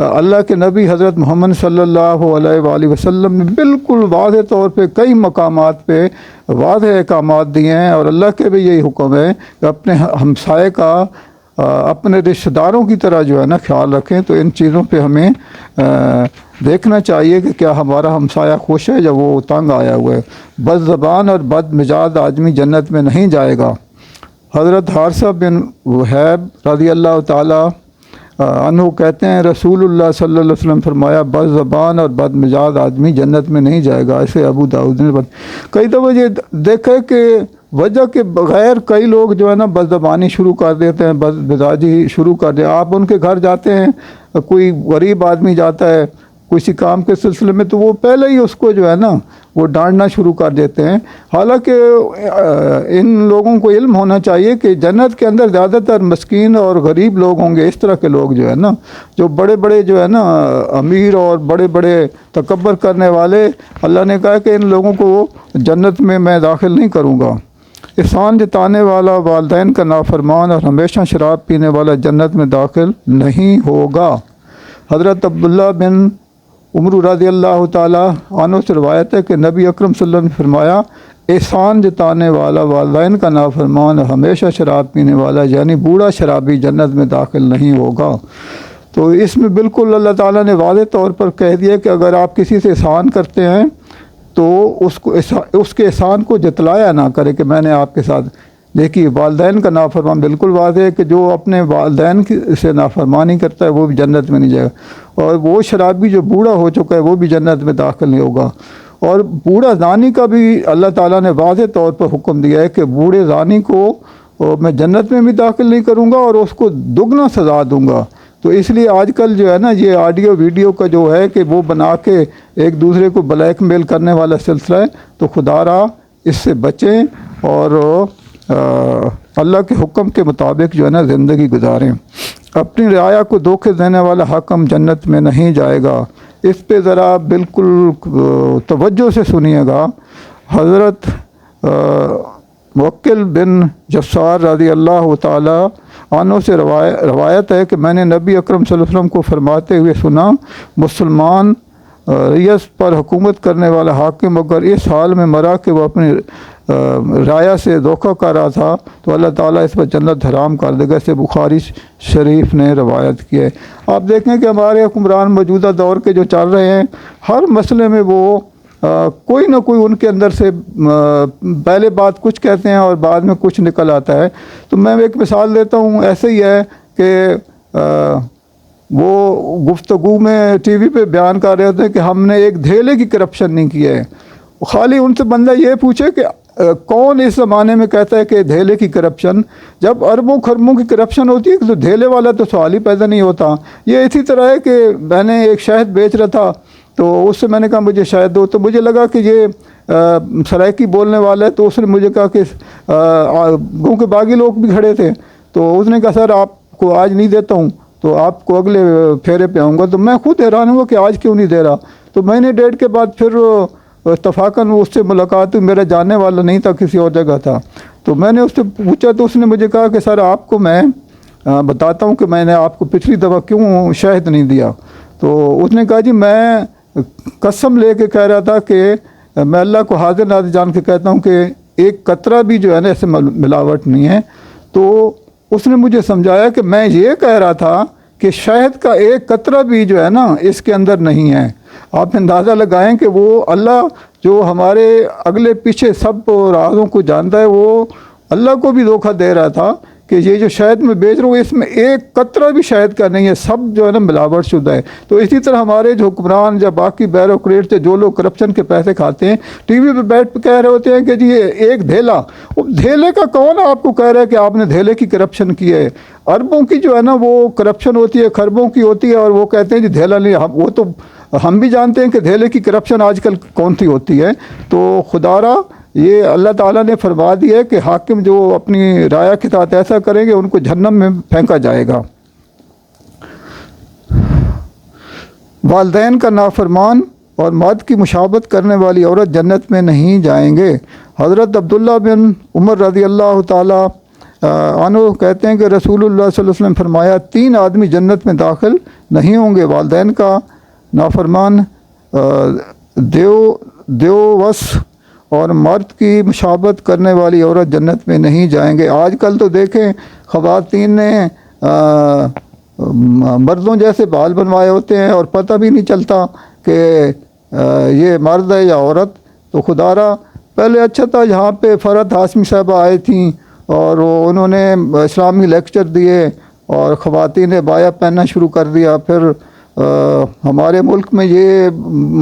اللہ کے نبی حضرت محمد صلی اللہ علیہ وآلہ وسلم نے بالکل واضح طور پہ کئی مقامات پہ واضح احکامات دیے ہیں، اور اللہ کے بھی یہی حکم ہے کہ اپنے ہمسائے کا اپنے رشتہ داروں کی طرح جو ہے نا خیال رکھیں۔ تو ان چیزوں پہ ہمیں دیکھنا چاہیے کہ کیا ہمارا ہمسایہ خوش ہے یا وہ تنگ آیا ہوا ہے۔ بد زبان اور بد مزاج آدمی جنت میں نہیں جائے گا۔ حضرت حارثہ بن وہیب رضی اللہ تعالی عنہ کہتے ہیں رسول اللہ صلی اللہ علیہ وسلم فرمایا بد زبان اور بد مزاج آدمی جنت میں نہیں جائے گا۔ ایسے ابو داؤد نے کئی دفعہ یہ دیکھے کہ وجہ کے بغیر کئی لوگ جو ہے نا بد زبانی شروع کر دیتے ہیں، بد مزاجی شروع کر دیں۔ آپ ان کے گھر جاتے ہیں، کوئی غریب آدمی جاتا ہے کسی کام کے سلسلے میں، تو وہ پہلے ہی اس کو جو ہے نا وہ ڈانٹنا شروع کر دیتے ہیں، حالانکہ ان لوگوں کو علم ہونا چاہیے کہ جنت کے اندر زیادہ تر مسکین اور غریب لوگ ہوں گے۔ اس طرح کے لوگ جو ہے نا، جو بڑے بڑے جو ہے نا امیر اور بڑے بڑے تکبر کرنے والے، اللہ نے کہا کہ ان لوگوں کو جنت میں داخل نہیں کروں گا۔ احسان جتانے والا، والدین کا نافرمان اور ہمیشہ شراب پینے والا جنت میں داخل نہیں ہوگا۔ حضرت عبداللہ بن عمر رضی اللہ تعالیٰ عنہ سے روایت ہے کہ نبی اکرم صلی اللہ علیہ وسلم نے فرمایا احسان جتانے والا، والدین کا نافرمان اور ہمیشہ شراب پینے والا یعنی بوڑھا شرابی جنت میں داخل نہیں ہوگا۔ تو اس میں بالکل اللہ تعالیٰ نے واضح طور پر کہہ دیا کہ اگر آپ کسی سے احسان کرتے ہیں تو اس کے احسان کو جتلایا نہ کرے کہ میں نے آپ کے ساتھ۔ دیکھیے والدین کا نافرمان بالکل واضح ہے کہ جو اپنے والدین سے نافرمانی کرتا ہے وہ بھی جنت میں نہیں جائے گا، اور وہ شرابی جو بوڑھا ہو چکا ہے وہ بھی جنت میں داخل نہیں ہوگا۔ اور بوڑھا زانی کا بھی اللہ تعالیٰ نے واضح طور پر حکم دیا ہے کہ بوڑھے زانی کو میں جنت میں بھی داخل نہیں کروں گا اور اس کو دگنا سزا دوں گا۔ تو اس لیے آج کل جو ہے نا یہ آڈیو ویڈیو کا جو ہے کہ وہ بنا کے ایک دوسرے کو بلیک میل کرنے والا سلسلہ ہے، تو خدا را اس سے بچیں اور اللہ کے حکم کے مطابق جو ہے نا زندگی گزاریں۔ اپنی رعایا کو دھوکے دینے والا حاکم جنت میں نہیں جائے گا۔ اس پہ ذرا بالکل توجہ سے سنیے گا۔ حضرت موکل بن جسار رضی اللہ تعالی عنہ سے روایت ہے کہ میں نے نبی اکرم صلی اللہ علیہ وسلم کو فرماتے ہوئے سنا مسلمان ریس پر حکومت کرنے والا حاکم اگر اس حال میں مرا کہ وہ اپنی رایا سے دھوکہ کر رہا تھا تو اللہ تعالیٰ اس پر جنت حرام کر دے گا۔ اسے بخاری شریف نے روایت کی ہے۔ آپ دیکھیں کہ ہمارے حکمران موجودہ دور کے جو چل رہے ہیں، ہر مسئلے میں وہ کوئی نہ کوئی ان کے اندر سے پہلے بات کچھ کہتے ہیں اور بعد میں کچھ نکل آتا ہے۔ تو میں ایک مثال دیتا ہوں، ایسے ہی ہے کہ وہ گفتگو میں ٹی وی پہ بیان کر رہے تھے کہ ہم نے ایک دھیلے کی کرپشن نہیں کی ہے۔ خالی ان سے بندہ یہ پوچھے کہ کون اس زمانے میں کہتا ہے کہ دھیلے کی کرپشن؟ جب اربوں خربوں کی کرپشن ہوتی ہے تو دھیلے والا تو سوال ہی پیدا نہیں ہوتا۔ یہ اسی طرح ہے کہ میں نے ایک شہد بیچ رہا تھا تو اس سے میں نے کہا مجھے شہد دو، تو مجھے لگا کہ یہ سرائکی بولنے والا ہے، تو اس نے مجھے کہا کہ گوں کے باغی لوگ بھی کھڑے تھے، تو اس نے کہا سر آپ کو آج نہیں دیتا ہوں، تو آپ کو اگلے پھیرے پہ آؤں گا۔ تو میں خود حیران ہوا کہ آج کیوں نہیں دے رہا۔ تو مہینے ڈیڑھ کے بعد پھر اتفاقاً اس سے ملاقات ہوئی، میرا جاننے والا نہیں تھا، کسی اور جگہ تھا۔ تو میں نے اس سے پوچھا تو اس نے مجھے کہا کہ سر آپ کو میں بتاتا ہوں کہ میں نے آپ کو پچھلی دفعہ کیوں شہد نہیں دیا۔ تو اس نے کہا جی میں قسم لے کے کہہ رہا تھا کہ میں اللہ کو حاضر ناظر جان کے کہتا ہوں کہ ایک قطرہ بھی جو ہے نا ایسے ملاوٹ نہیں ہے۔ تو اس نے مجھے سمجھایا کہ میں یہ کہہ رہا تھا کہ شہد کا ایک قطرہ بھی جو ہے نا اس کے اندر نہیں ہے۔ آپ اندازہ لگائیں کہ وہ اللہ جو ہمارے اگلے پیچھے سب رازوں کو جانتا ہے، وہ اللہ کو بھی دھوکہ دے رہا تھا کہ یہ جو شہد میں بیچ رہا ہوں اس میں ایک قطرہ بھی شہد کا نہیں ہے، سب جو ہے نا ملاوٹ شدہ ہے۔ تو اسی طرح ہمارے جو حکمران یا باقی بیوروکریٹ سے جو لوگ کرپشن کے پیسے کھاتے ہیں، ٹی وی پہ بیٹھ پہ کہہ رہے ہوتے ہیں کہ جی ایک دھیلا، دھیلے کا کون آپ کو کہہ رہا ہے کہ آپ نے دھیلے کی کرپشن کی ہے؟ اربوں کی جو ہے نا وہ کرپشن ہوتی ہے، خربوں کی ہوتی ہے، اور وہ کہتے ہیں جی دھیلا نہیں۔ وہ تو ہم بھی جانتے ہیں کہ دھیلے کی کرپشن آج کل کون سی ہوتی ہے۔ تو خدا را یہ اللہ تعالیٰ نے فرما دیا ہے کہ حاکم جو اپنی رایا کے ساتھ ایسا کریں گے ان کو جہنم میں پھینکا جائے گا۔ والدین کا نافرمان اور مرد کی مشابہت کرنے والی عورت جنت میں نہیں جائیں گے۔ حضرت عبداللہ بن عمر رضی اللہ تعالیٰ انو کہتے ہیں کہ رسول اللہ صلی اللہ علیہ وسلم فرمایا 3 آدمی جنت میں داخل نہیں ہوں گے، والدین کا نافرمان، دیووس اور مرد کی مشابہت کرنے والی عورت جنت میں نہیں جائیں گے۔ آج کل تو دیکھیں خواتین نے مردوں جیسے بال بنوائے ہوتے ہیں اور پتہ بھی نہیں چلتا کہ یہ مرد ہے یا عورت۔ تو خدا را پہلے اچھا تھا، یہاں پہ فرحت ہاشمی صاحبہ آئی تھیں اور انہوں نے اسلامی لیکچر دیے اور خواتین نے بایا پہننا شروع کر دیا۔ پھر ہمارے ملک میں یہ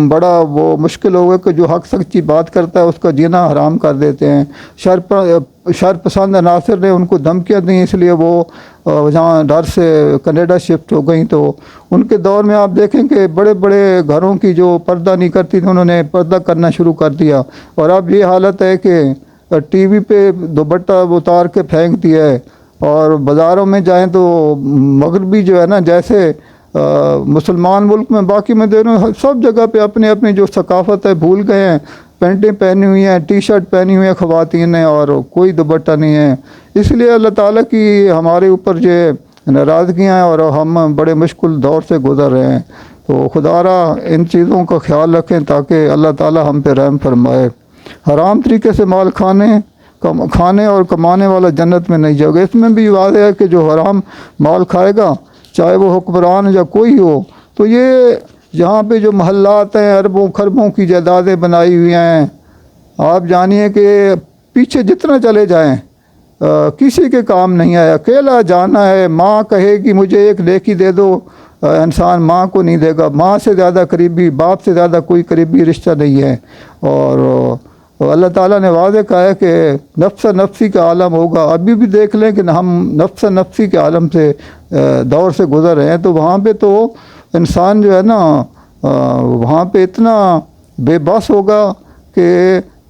بڑا وہ مشکل ہو گیا کہ جو حق سچی بات کرتا ہے اس کا جینا حرام کر دیتے ہیں۔ شر پسند عناصر نے ان کو دھمکیاں دیں، اس لیے وہ جہاں ڈر سے کینیڈا شفٹ ہو گئیں۔ تو ان کے دور میں آپ دیکھیں کہ بڑے بڑے گھروں کی جو پردہ نہیں کرتی تھی انہوں نے پردہ کرنا شروع کر دیا، اور اب یہ حالت ہے کہ ٹی وی پہ دوپٹہ اتار کے پھینک دیا ہے۔ اور بازاروں میں جائیں تو مغربی جو ہے نا، جیسے مسلمان ملک میں باقی میں دے رہا ہوں سب جگہ پہ اپنے اپنی جو ثقافت ہے بھول گئے ہیں، پینٹیں پہنی ہوئی ہیں، ٹی شرٹ پہنی ہوئی ہیں خواتین نے، اور کوئی دوپٹہ نہیں ہے۔ اس لیے اللہ تعالیٰ کی ہمارے اوپر یہ ناراضگیاں ہیں اور ہم بڑے مشکل دور سے گزر رہے ہیں۔ تو خدا را ان چیزوں کا خیال رکھیں تاکہ اللہ تعالیٰ ہم پہ رحم فرمائے۔ حرام طریقے سے مال کھانے اور کمانے والا جنت میں نہیں جائے گا۔ اس میں بھی واضح ہے کہ جو حرام مال کھائے گا، چاہے وہ حکمران یا کوئی ہو، تو یہ یہاں پہ جو محلات ہیں اربوں خربوں کی جائیدادیں بنائی ہوئی ہیں، آپ جانیے کہ پیچھے جتنا چلے جائیں کسی کے کام نہیں آیا۔ اکیلا جانا ہے، ماں کہے کہ مجھے ایک نیکی دے دو، انسان ماں کو نہیں دے گا۔ ماں سے زیادہ قریبی، باپ سے زیادہ کوئی قریبی رشتہ نہیں ہے۔ اور اللہ تعالیٰ نے واضح کہا ہے کہ نفس نفسی کا عالم ہوگا۔ ابھی بھی دیکھ لیں کہ ہم نفس نفسی کے عالم سے دور سے گزر رہے ہیں، تو وہاں پہ تو انسان جو ہے نا وہاں پہ اتنا بے بس ہوگا کہ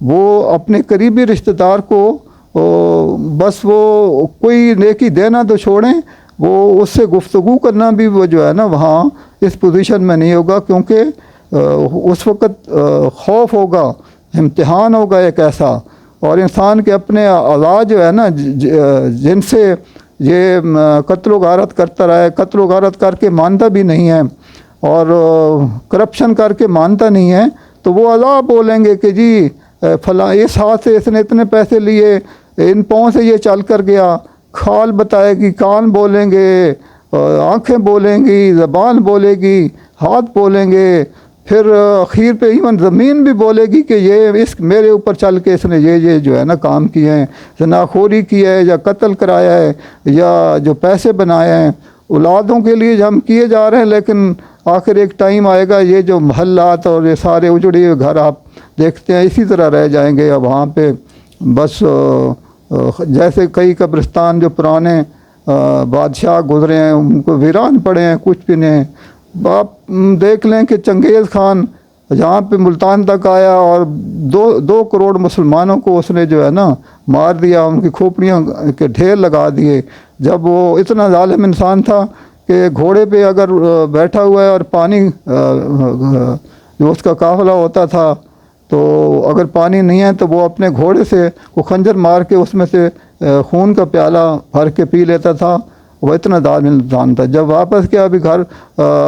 وہ اپنے قریبی رشتہ دار کو بس وہ کوئی نیکی دینا تو چھوڑیں، وہ اس سے گفتگو کرنا بھی وہ جو ہے نا وہاں اس پوزیشن میں نہیں ہوگا، کیونکہ اس وقت خوف ہوگا، امتحان ہوگا ایک ایسا۔ اور انسان کے اپنے اعضاء جو ہے نا جن سے یہ قتل و غارت کرتا رہا ہے، قتل و غارت کر کے مانتا بھی نہیں ہے اور کرپشن کر کے مانتا نہیں ہے، تو وہ اعضاء بولیں گے کہ جی فلاں اس ہاتھ سے اس نے اتنے پیسے لیے، ان پاؤں سے یہ چل کر گیا۔ کھال بتائے گی، کان بولیں گے، آنکھیں بولیں گی، زبان بولے گی، ہاتھ بولیں گے، پھر اخیر پہ ایون زمین بھی بولے گی کہ یہ اس میرے اوپر چل کے اس نے یہ جو ہے نا کام کیے ہیں، زناخوری کی ہے یا قتل کرایا ہے یا جو پیسے بنائے ہیں اولادوں کے لیے ہم کیے جا رہے ہیں، لیکن آخر ایک ٹائم آئے گا یہ جو محلات اور یہ سارے اجڑے ہوئے گھر آپ دیکھتے ہیں اسی طرح رہ جائیں گے۔ اب وہاں پہ بس جیسے کئی قبرستان جو پرانے بادشاہ گزرے ہیں ان کو ویران پڑے ہیں، کچھ بھی نہیں۔ آپ دیکھ لیں کہ چنگیز خان جہاں پہ ملتان تک آیا اور 2 کروڑ مسلمانوں کو اس نے جو ہے نا مار دیا، ان کی کھوپڑیاں کے ڈھیر لگا دیے۔ جب وہ اتنا ظالم انسان تھا کہ گھوڑے پہ اگر بیٹھا ہوا ہے اور پانی جو اس کا قافلہ ہوتا تھا تو اگر پانی نہیں ہے تو وہ اپنے گھوڑے سے وہ خنجر مار کے اس میں سے خون کا پیالہ بھر کے پی لیتا تھا۔ وہ اتنا ظالم انسان تھا۔ جب واپس کیا ابھی گھر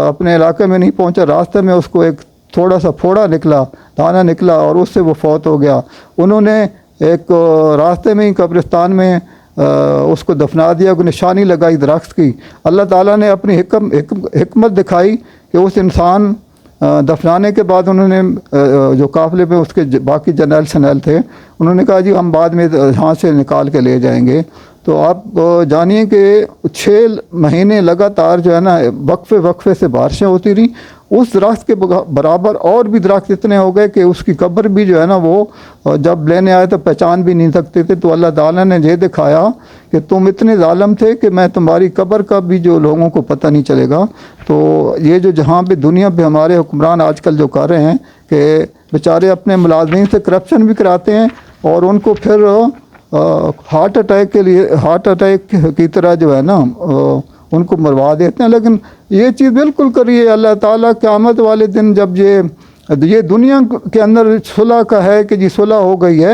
اپنے علاقے میں نہیں پہنچا، راستے میں اس کو ایک تھوڑا سا پھوڑا نکلا، دانہ نکلا اور اس سے وہ فوت ہو گیا۔ انہوں نے ایک راستے میں ہی قبرستان میں اس کو دفنا دیا، کوئی نشانی لگائی درخت کی۔ اللہ تعالیٰ نے اپنی حکمت دکھائی کہ اس انسان دفنانے کے بعد انہوں نے جو قافلے پہ اس کے باقی جرنیل شنیل تھے انہوں نے کہا جی ہم بعد میں یہاں سے نکال کے لے جائیں گے۔ تو آپ جانیے کہ 6 مہینے لگاتار جو ہے نا وقفے سے بارشیں ہوتی رہیں۔ اس درخت کے برابر اور بھی درخت اتنے ہو گئے کہ اس کی قبر بھی جو ہے نا وہ جب لینے آئے تو پہچان بھی نہیں سکتے تھے۔ تو اللہ تعالیٰ نے یہ دکھایا کہ تم اتنے ظالم تھے کہ میں تمہاری قبر کا بھی جو لوگوں کو پتہ نہیں چلے گا۔ تو یہ جو جہاں پہ دنیا پہ ہمارے حکمران آج کل جو کر رہے ہیں کہ بیچارے اپنے ملازمین سے کرپشن بھی کراتے ہیں اور ان کو پھر ہارٹ اٹیک کی طرح جو ہے نا ان کو مروا دیتے ہیں۔ لیکن یہ چیز بالکل کریے اللہ تعالیٰ قیامت والے دن جب یہ دنیا کے اندر صلح کا ہے کہ جی صلح ہو گئی ہے،